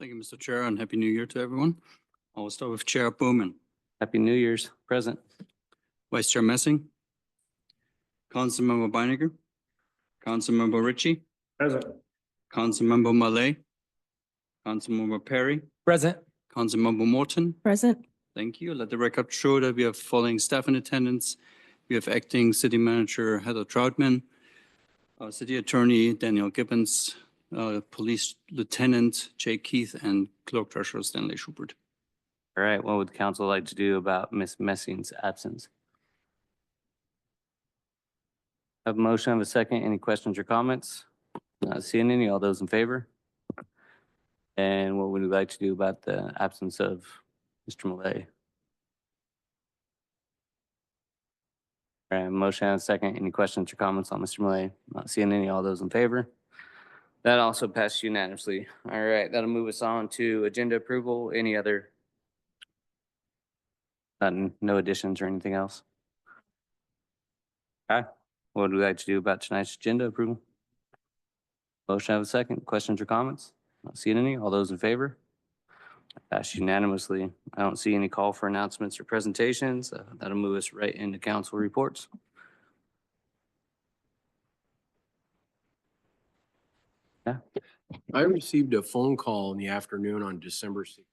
Thank you, Mr. Chair, and Happy New Year to everyone. I will start with Chair Bowman, Happy New Year's, present. Vice Chair Messing, Councilmember Beininger, Councilmember Ritchie, Present. Councilmember Malay, Councilmember Perry, Present. Councilmember Morton. Present. Thank you. Let the record show that we have following staff in attendance. We have Acting City Manager Heather Troutman, City Attorney Daniel Gibbons, Police Lieutenant Jay Keith, and Clerk Treasurer Stanley Schubert. All right, what would the council like to do about Ms. Messing's absence? Have a motion, have a second. Any questions or comments? Not seeing any. All those in favor? And what would we like to do about the absence of Mr. Malay? All right, motion and a second. Any questions or comments on Mr. Malay? Not seeing any. All those in favor? That also passed unanimously. All right, that'll move us on to agenda approval. Any other? No additions or anything else? Okay, what would we like to do about tonight's agenda approval? Motion, have a second. Questions or comments? Not seeing any. All those in favor? Passed unanimously. I don't see any call for announcements or presentations. That'll move us right into council reports. Yeah. I received a phone call in the afternoon on December 6th.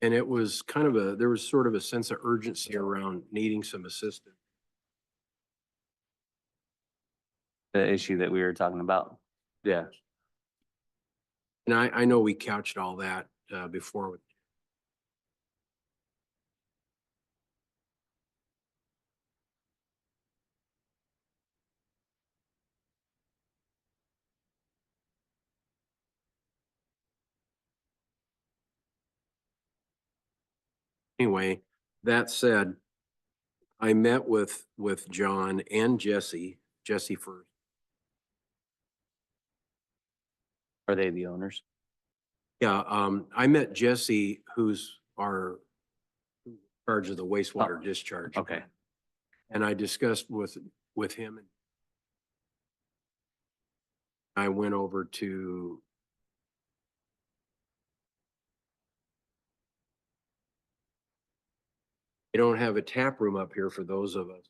And it was kind of there was sort of a sense of urgency around needing some assistance. The issue that we were talking about. Yeah. And I know we couched all that before. Anyway, that said, I met with John and Jesse first. Are they the owners? Yeah, I met Jesse, who's our in charge of the wastewater discharge. Okay. And I discussed with him. And I went over to they don't have a tap room up here for those of us.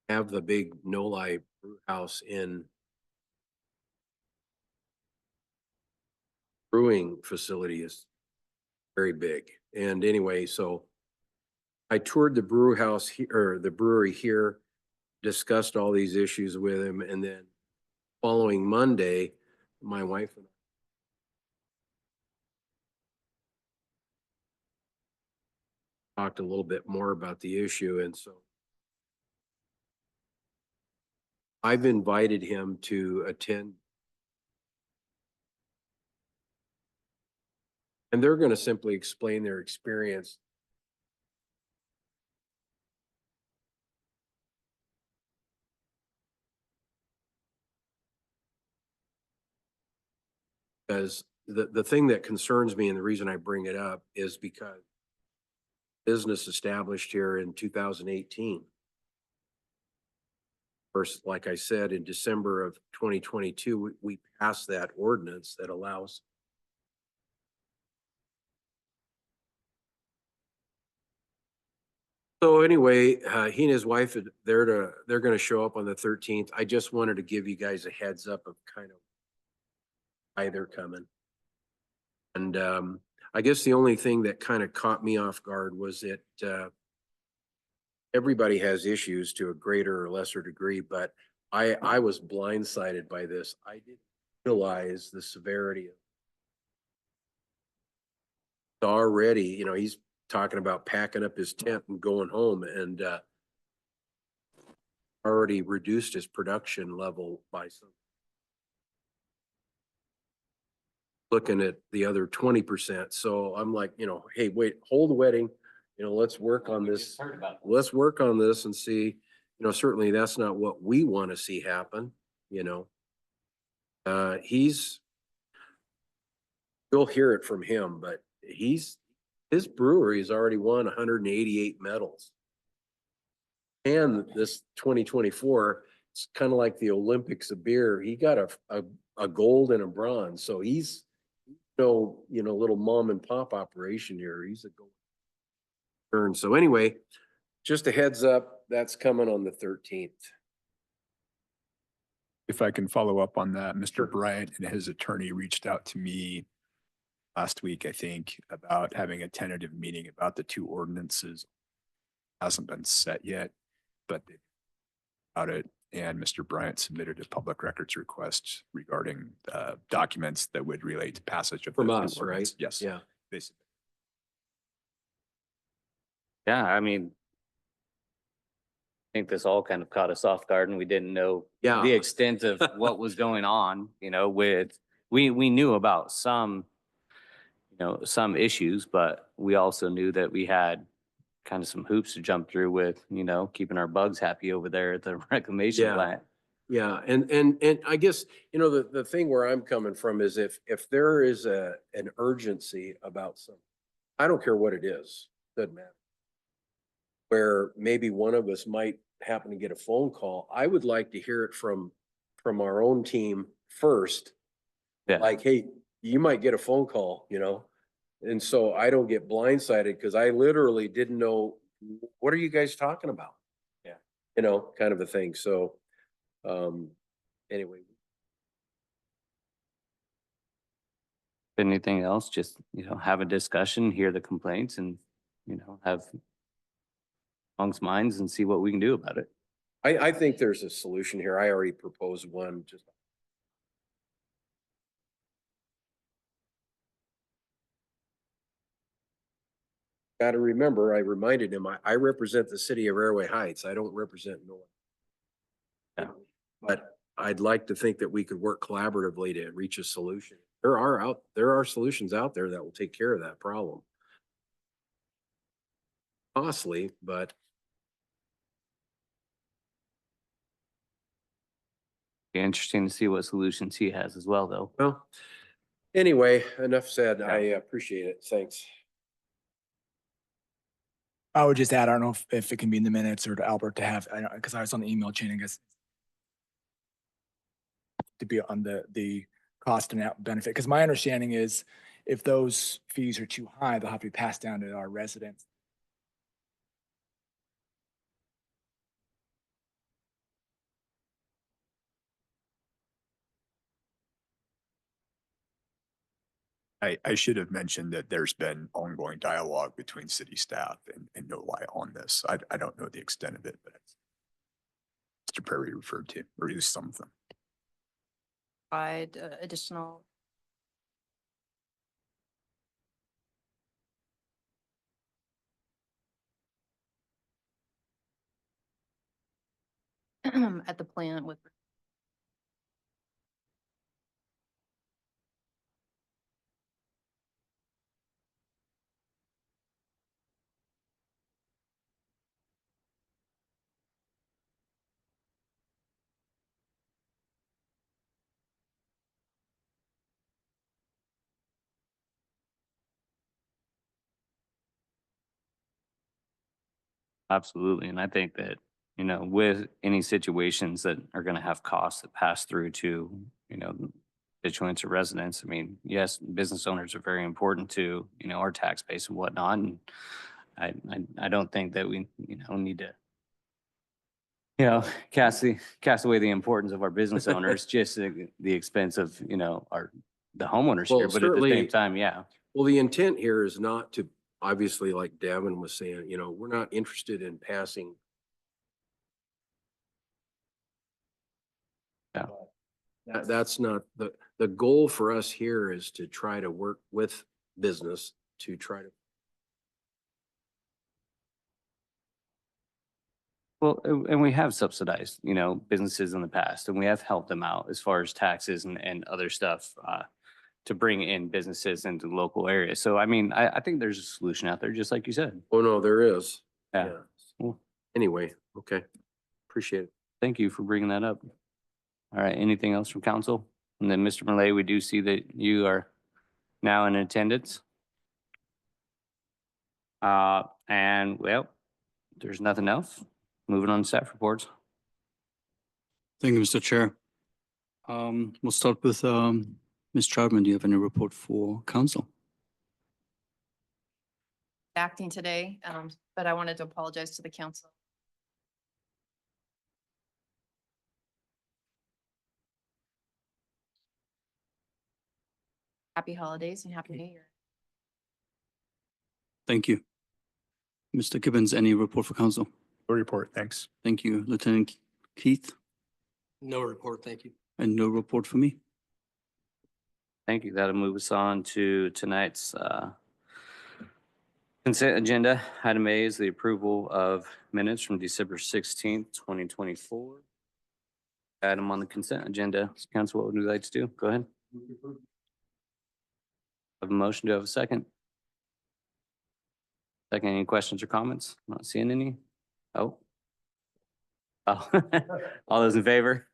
Have the big no-lie brew house in brewing facility is very big. And anyway, so I toured the brew house here, or the brewery here, discussed all these issues with him. And then following Monday, my wife and I talked a little bit more about the issue. And so I've invited him to attend. And they're going to simply explain their experience. Because the thing that concerns me and the reason I bring it up is because business established here in 2018. First, like I said, in December of 2022, we passed that ordinance that allows so anyway, he and his wife, they're going to show up on the 13th. I just wanted to give you guys a heads up of kind of why they're coming. And I guess the only thing that kind of caught me off guard was that everybody has issues to a greater or lesser degree, but I was blindsided by this. I didn't realize the severity of it. Already, you know, he's talking about packing up his tent and going home, and already reduced his production level by some. Looking at the other 20%. So I'm like, you know, hey, wait, hold the wedding. You know, let's work on this. Let's work on this and see, you know, certainly that's not what we want to see happen, you know. You'll hear it from him, but his brewery has already won 188 medals. And this 2024, it's kind of like the Olympics of beer. He got a gold and a bronze. So he's little mom and pop operation here. He's a gold earn. So anyway, just a heads up, that's coming on the 13th. If I can follow up on that, Sure. Mr. Bryant and his attorney reached out to me last week, I think, about having a tentative meeting about the two ordinances. Hasn't been set yet, but about it. And Mr. Bryant submitted a public records request regarding documents that would relate to passage of From the two us, right? ordinances. Yes. Yeah. They submitted. Yeah, I mean, I think this all kind of caught us off guard and we didn't know Yeah. the extent of what was going on, we knew about some, some issues, but we also knew that we had kind of some hoops to jump through with, keeping our bugs happy over there at the reclamation Yeah. plant. Yeah, and I guess, the thing where I'm coming from is if there is an urgency about something, I don't care what it is, doesn't matter. Where maybe one of us might happen to get a phone call, I would like to hear it from our own team first. Yeah. Like, hey, you might get a phone call, and so I don't get blindsided because I literally didn't know, what are you guys talking about? Yeah. Kind of a thing. So, anyway. Anything else, just, have a discussion, hear the complaints and, have amongst minds and see what we can do about it. I think there's a solution here. I already proposed one, just. Got to remember, I reminded him, I represent the city of Airway Heights. I don't represent no one. Yeah. But I'd like to think that we could work collaboratively to reach a solution. There are solutions out there that will take care of that problem. Costly, but Be interesting to see what solutions he has as well, though. well, anyway, enough said. Yeah. I appreciate it. Thanks. I would just add, I don't know if it can be in the minutes or to Albert to have, because I was on the email chain, I guess, to be on the cost and benefit. Because my understanding is if those fees are too high, they'll have to be passed down to our residents. I should have mentioned that there's been ongoing dialogue between city staff and NOLI on this. I don't know the extent of it, but Mr. Perry referred to, or at least some of them. Provide additional. At the plant with. Absolutely. And I think that, with any situations that are going to have costs that pass through to, constituents or residents, I mean, yes, business owners are very important to, our tax base and whatnot. And I don't think that we, need to, cast away the importance of our business owners just at the expense of, the homeowners Well, here. But at the same certainly- time, yeah. Well, the intent here is not to, obviously, like Devin was saying, we're not interested in passing. Yeah. That's not the goal for us here is to try to work with business to try to. Well, and we have subsidized, businesses in the past, and we have helped them out as far as taxes and other stuff to bring in businesses into the local area. So, I mean, I think there's a solution out there, just like you said. Oh, no, there is. Yeah. Cool. Anyway, okay. Appreciate it. Thank you for bringing that up. All right, anything else from council? And then Mr. Malay, we do see that you are now in attendance. And well, there's nothing else. Moving on to staff reports. Thank you, Mr. Chair. We'll start with Ms. Troutman. Do you have any report for council? Acting today, but I wanted to apologize to the council. Happy holidays and happy new year. Thank you. Mr. Gibbons, any report for council? No report, thanks. Thank you. Lieutenant Keith, No report, thank you. and no report for me. Thank you. That'll move us on to tonight's consent agenda. Item A is the approval of minutes from December 16th, 2024. Item on the consent agenda. Council, what would you like to do? Go ahead. Have a motion. Do I have a second? Second, any questions or comments? Not seeing any. Oh. Oh, all those in favor?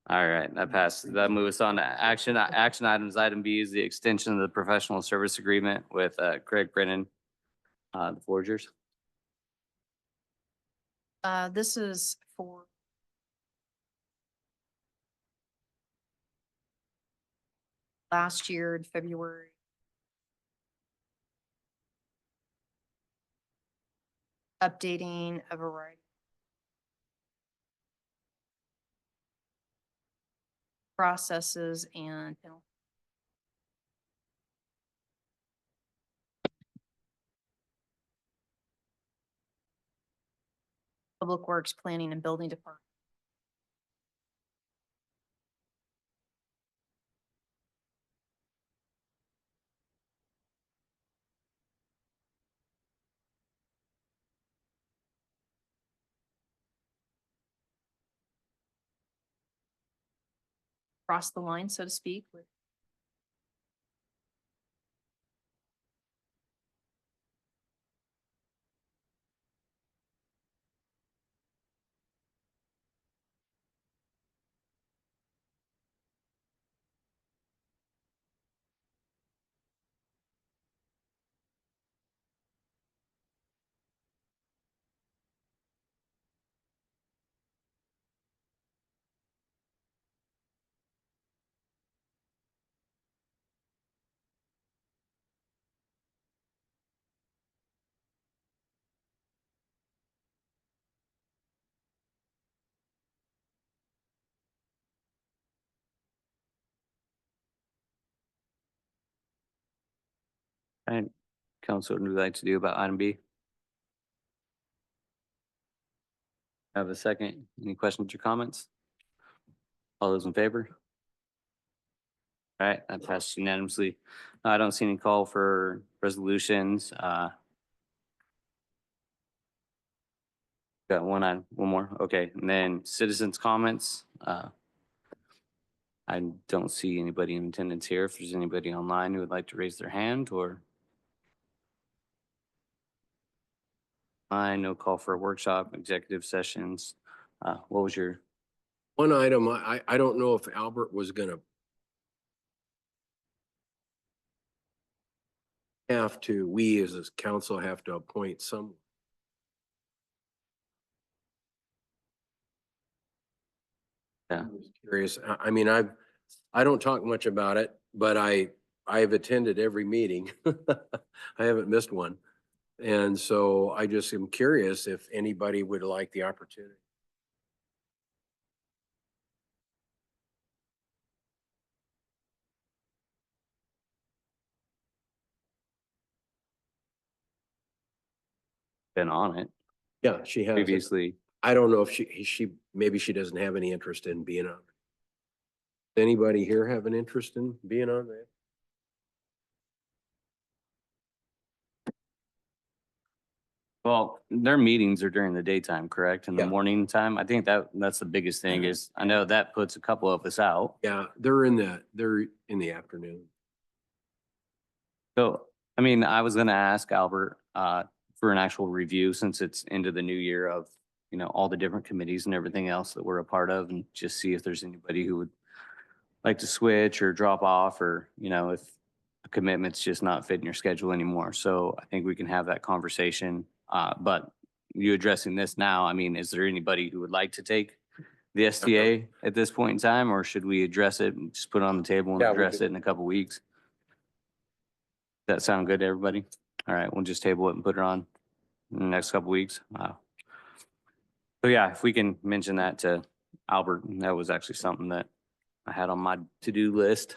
All right, that passed. That moves us on to action items. Item B is the extension of the professional service agreement with Craig Brennan. The floor is yours. This is for last year in February. Updating a variety. Processes and penalties. Public Works Planning and Building Department. Cross the line, so to speak, with All right, Council, what would you like to do about item B? Have a second. Any questions or comments? All those in favor? All right, that passed unanimously. I don't see any call for resolutions. Got one more. Okay, and then citizens' comments. I don't see anybody in attendance here. If there's anybody online who would like to raise their hand or no call for a workshop, executive sessions. What was your, One item, I don't know if Albert was gonna we as a council have to appoint some. Yeah. I'm just curious, I mean, I don't talk much about it, but I've attended every meeting. I haven't missed one. And so I just am curious if anybody would like the opportunity. been on it Yeah, she has. previously? I don't know if maybe she doesn't have any interest in being on. Anybody here have an interest in being on that? Well, their meetings are during the daytime, correct? In the Yeah. morning time? I think that's the biggest thing is, I know that puts a couple of us out. Yeah, they're in the afternoon. So, I mean, I was gonna ask Albert, for an actual review since it's into the new year of, all the different committees and everything else that we're a part of and just see if there's anybody who would like to switch or drop off or, if commitment's just not fitting your schedule anymore. So I think we can have that conversation. But you addressing this now, I mean, is there anybody who would like to take the STA at this point in time, or should we address it and just put it on the table and Yeah, we address could- it in a couple weeks? That sound good to everybody? All right, we'll just table it and put it on in the next couple weeks. So yeah, if we can mention that to Albert, that was actually something that I had on my to-do list.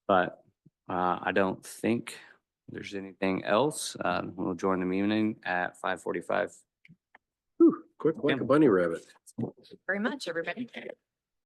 But I don't think there's anything else. We'll join the meeting at 5:45. Quick like a bunny rabbit. Very much, everybody.